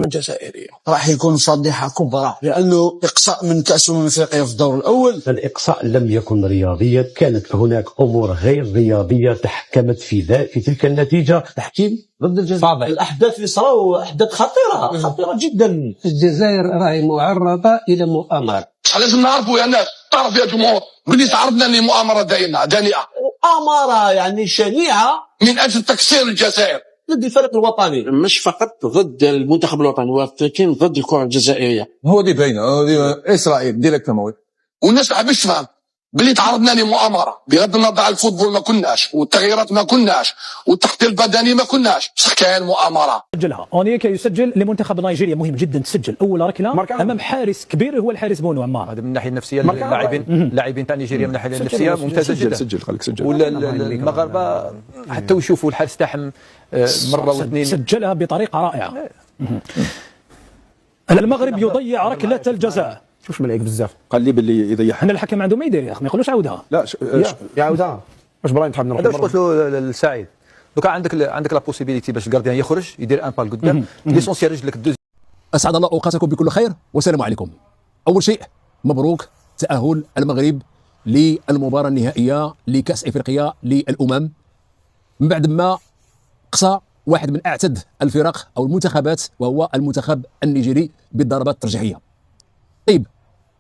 الجزائرية راح يكون فضيحة كبرى، لأنه إقصاء من كأس أفريقيا في الدور الأول. الإقصاء لم يكن رياضيا، كانت هناك أمور غير رياضية تحكمت في تلك النتيجة. تحكيم ضد الجزائر. الأحداث اللي صاروا أحداث خطيرة جدا. الجزائر راهي معرضة إلى مؤامرة. لازم نعرفوا يا ناس، تعرف يا جمهور، بلي تعرضنا لمؤامرة دانئة، مؤامرة يعني شنيعة من أجل تكسير الجزائر ضد الفريق الوطني، مش فقط ضد المنتخب الوطني ولكن ضد الكرة الجزائرية. هو دي باينة، إسرائيل ديريكتومون. والناس حابش تفهم بلي تعرضنا لمؤامرة، بغض النظر على الفوتبول ما كناش، والتغييرات ما كناش، والتحضير البدني ما كناش، بصح كان مؤامرة. سجلها اونيكا، يسجل لمنتخب نيجيريا. مهم جدا تسجل اول ركله امام حارس كبير هو الحارس بونو عمار. هذا من الناحيه النفسيه، اللاعبين تاع نيجيريا من الناحيه النفسيه ممتازه جدا. سجل خليك سجل. والمغاربه حتى يشوفوا الحارس تاعهم مره واثنين، سجلها بطريقه رائعه. المغرب يضيع ركله الجزاء. شوف ملايك بزاف قال لي باللي يضيعها. هنا الحكم عنده ما يدير يا اخي، ما يقولوش عاودها. لا يعاودها. واش براين تحب نروح؟ هذا قلت له السعيد، دوكا عندك لا بوسيبيليتي باش الكارديان يخرج يدير ان بال قدام، ليسونسيال رجلك الدوز. اسعد الله اوقاتكم بكل خير والسلام عليكم. اول شيء مبروك تاهل المغرب للمباراه النهائيه لكاس افريقيا للامم، من بعد ما قصى واحد من اعتد الفرق او المنتخبات وهو المنتخب النيجيري بالضربات الترجيحيه. طيب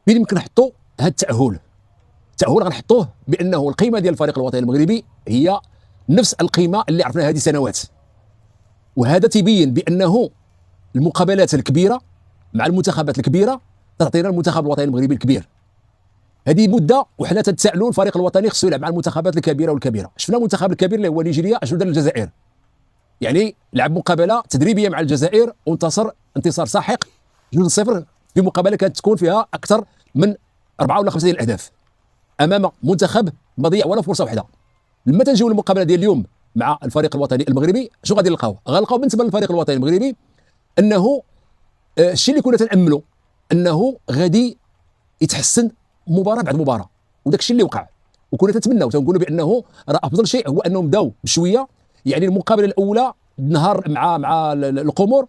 فين يمكن نحطوا هذا التاهل غنحطوه بانه القيمه ديال الفريق الوطني المغربي هي نفس القيمه اللي عرفناها هذه السنوات، وهذا تبين بانه المقابلات الكبيره مع المنتخبات الكبيره تعطينا المنتخب الوطني المغربي الكبير. هذه مده وحنا تتسائلوا الفريق الوطني خصو يلعب مع المنتخبات الكبيره والكبيره. شفنا المنتخب الكبير اللي هو نيجيريا اشنو دار الجزائر، يعني لعب مقابله تدريبيه مع الجزائر وانتصر انتصار ساحق 2-0 في مقابله كانت تكون فيها اكثر من 4 ولا 5 ديال الاهداف امام منتخب ما ضيع ولا فرصه واحده. لما تنجيو للمقابله ديال اليوم مع الفريق الوطني المغربي شنو غادي نلقاو؟ غنلقاو بالنسبه للفريق الوطني المغربي انه الشيء اللي كنا تنأملوا انه غادي يتحسن مباراه بعد مباراه، وداك الشيء اللي وقع. وكنا تنتمناو وتنقولوا بانه راه افضل شيء هو انهم بداو بشويه، يعني المقابله الاولى نهار مع القمر،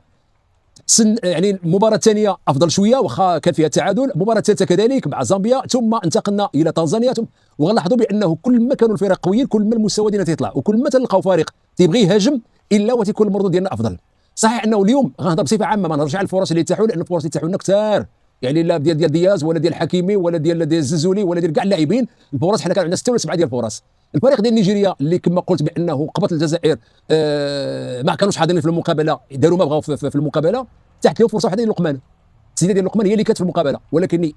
يعني المباراه الثانيه افضل شويه واخا كان فيها تعادل، المباراه الثالثه كذلك مع زامبيا، ثم انتقلنا الى تنزانيا، وغنلاحظوا بانه كل ما كانوا الفرق قويين كل ما المستوى ديالنا تيطلع، وكل ما تلقاو فريق تيبغي يهاجم الا وتيكون المردود ديالنا افضل. صحيح انه اليوم غنهضر بصفه عامه، ما نهضرش على الفرص اللي تاحوا، لان الفرص اللي تاحوا لنا كثار، يعني لا ديال دياز ولا ديال حكيمي ولا ديال الزلزولي ولا ديال كاع اللاعبين. الفرص حنا كان عندنا 6 ولا 7 ديال الفرص. الفريق ديال نيجيريا اللي كما قلت بانه قبط الجزائر ما كانوش حاضرين في المقابله، داروا ما بغاو في المقابله، تحت لهم فرصه واحده للقمان. السيده ديال لقمان هي اللي كانت في المقابله، ولكن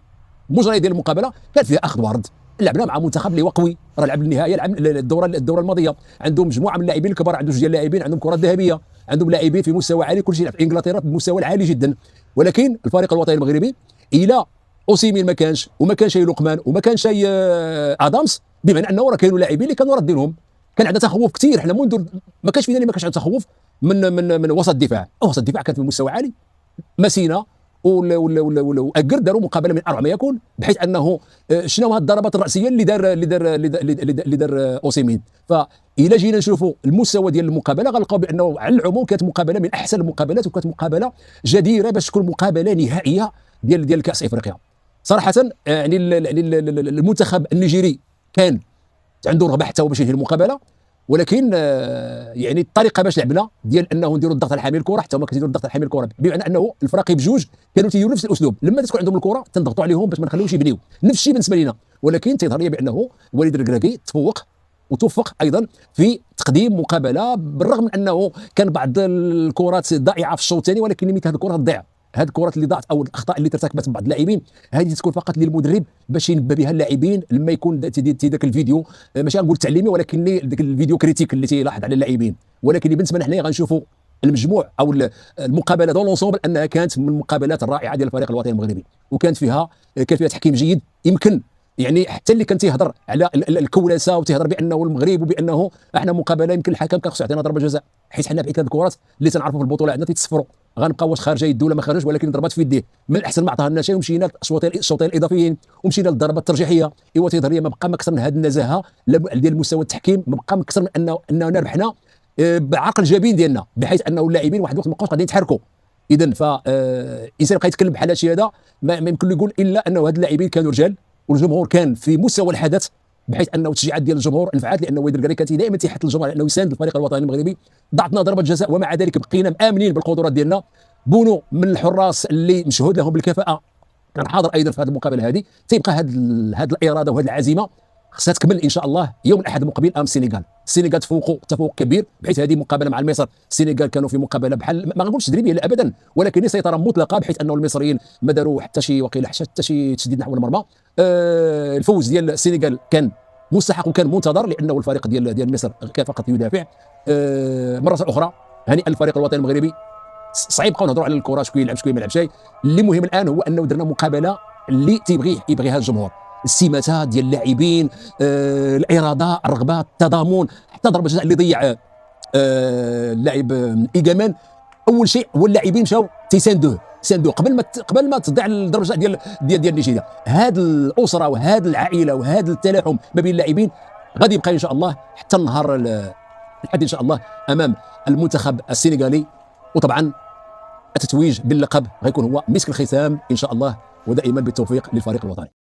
مجرى ديال المقابله كانت فيها اخذ ورد. لعبنا مع منتخب اللي هو قوي، راه لعب النهائي، لعب الدوره الماضيه، عندهم مجموعه من اللاعبين الكبار، عندهم 2 ديال اللاعبين عندهم كره ذهبيه، عندهم لاعبين في مستوى عالي، كل شيء في انجلترا بمستوى عالي جدا. ولكن الفريق الوطني المغربي الى اوسيمين ما كانش، وما كانش لقمان، وما كانش ادامس، بمعنى انه راه كانوا لاعبين اللي كانوا رادينهم. كان عندنا تخوف كثير، حنا منذ ما كانش فينا اللي ما كانش عندنا تخوف من وسط الدفاع. وسط الدفاع كان في مستوى عالي، مسينا واكر داروا مقابله من اروع ما يكون، بحيث انه شنو هاد الضربات الراسيه اللي دار اوسيمين. فإلا جينا نشوفوا المستوى ديال المقابله غنلقاو بانه على العموم كانت مقابله من احسن المقابلات، وكانت مقابله جديره باش تكون مقابله نهائيه ديال كاس افريقيا. صراحه يعني المنتخب النيجيري كان عنده رغبه حتى هو باش ينهي المقابله، ولكن يعني الطريقه باش لعبنا ديال انه نديروا الضغط على حامل الكره، حتى هما كيديروا الضغط على حامل الكره، بمعنى انه الفريقين بجوج كانوا تيديروا نفس الاسلوب. لما تكون عندهم الكره تنضغطوا عليهم باش ما نخليوش يبنيو، نفس الشيء بالنسبه لنا. ولكن تيظهر لي بانه وليد الركراكي توفق ايضا في تقديم مقابله، بالرغم من انه كان بعض الكرات ضائعه في الشوط الثاني، ولكن مثل هذه الكرات تضيع، هذه الكرات اللي ضاعت او الاخطاء اللي ارتكبت من بعض اللاعبين هذه تكون فقط للمدرب باش ينبه بها اللاعبين لما يكون ذاك الفيديو، ماشي غنقول تعليمي ولكن ذاك الفيديو كريتيك اللي تيلاحظ على اللاعبين. ولكن بالنسبه لنا حنا غنشوفوا المجموع او المقابله دون لونسومبل انها كانت من المقابلات الرائعه ديال الفريق الوطني المغربي، وكانت فيها تحكيم جيد. يمكن يعني حتى اللي كان تيهضر على الكولاسه وتيهضر بانه المغرب وبانه احنا مقابله يمكن الحكم كان خصو يعطينا ضربه جزاء، حيت حنا بعيد هاد الكرات اللي تنعرفوا في البطوله عندنا تيتصفروا، غنبقى واش خارجه يد ولا ما خارج، ولكن ضربات في يديه من الاحسن ما عطاها لنا شيء. ومشينا الشوطين الاضافيين ومشينا للضربات الترجيحيه. ايوا تيظهر لي ما بقى ما اكثر من هذه النزاهه ديال مستوى التحكيم، ما بقى اكثر من اننا ربحنا بعقل الجبين ديالنا، بحيث انه اللاعبين واحد الوقت ما بقاوش قادرين يتحركوا. اذا فالانسان يبقى يتكلم بحال هادشي هذا ما يمكن له يقول الا انه هاد اللاعبين كانوا رجال، والجمهور كان في مستوى الحدث، بحيث انه التشجيعات ديال الجمهور نفعت، لانه وائل القرقاري كانت دائما تحت الجمهور لانه يساند الفريق الوطني المغربي. ضاعتنا ضربه جزاء ومع ذلك بقينا مامنين بالقدرات ديالنا. بونو من الحراس اللي مشهود لهم بالكفاءه كان حاضر ايضا في هذه المقابله هذه. تيبقى هذه الاراده وهذه العزيمه خصها تكمل ان شاء الله يوم الاحد المقبل امام السنغال. السنغال تفوقوا تفوق كبير، بحيث هذه مقابله مع المصر. السنغال كانوا في مقابله بحال ما نقولش تدريبيه لا ابدا، ولكن سيطره مطلقه، بحيث انه المصريين ما داروا حتى شي وقيله حتى شي تسديد نحو المرمى. الفوز ديال السنغال كان مستحق وكان منتظر، لانه الفريق ديال مصر كان فقط يدافع. مره اخرى هنيئا الفريق الوطني المغربي. صعيب نبقاو نهضروا على الكره شكون يلعب شكون ما يلعبش. اللي مهم الان هو انه درنا مقابله اللي يبغيها الجمهور. السمات ديال اللاعبين، الاراده، الرغبه، التضامن، حتى ضربه الجزاء اللي ضيع اللاعب ايجامان. اول شيء هو اللاعبين مشاو تيساندوه قبل ما تضيع ضربه الجزاء ديال نيجيريا. هذه الاسره وهذه العائله وهذا التلاحم ما بين اللاعبين غادي يبقى ان شاء الله حتى النهار الحد ان شاء الله امام المنتخب السنغالي. وطبعا التتويج باللقب غيكون هو مسك الختام ان شاء الله، ودائما بالتوفيق للفريق الوطني.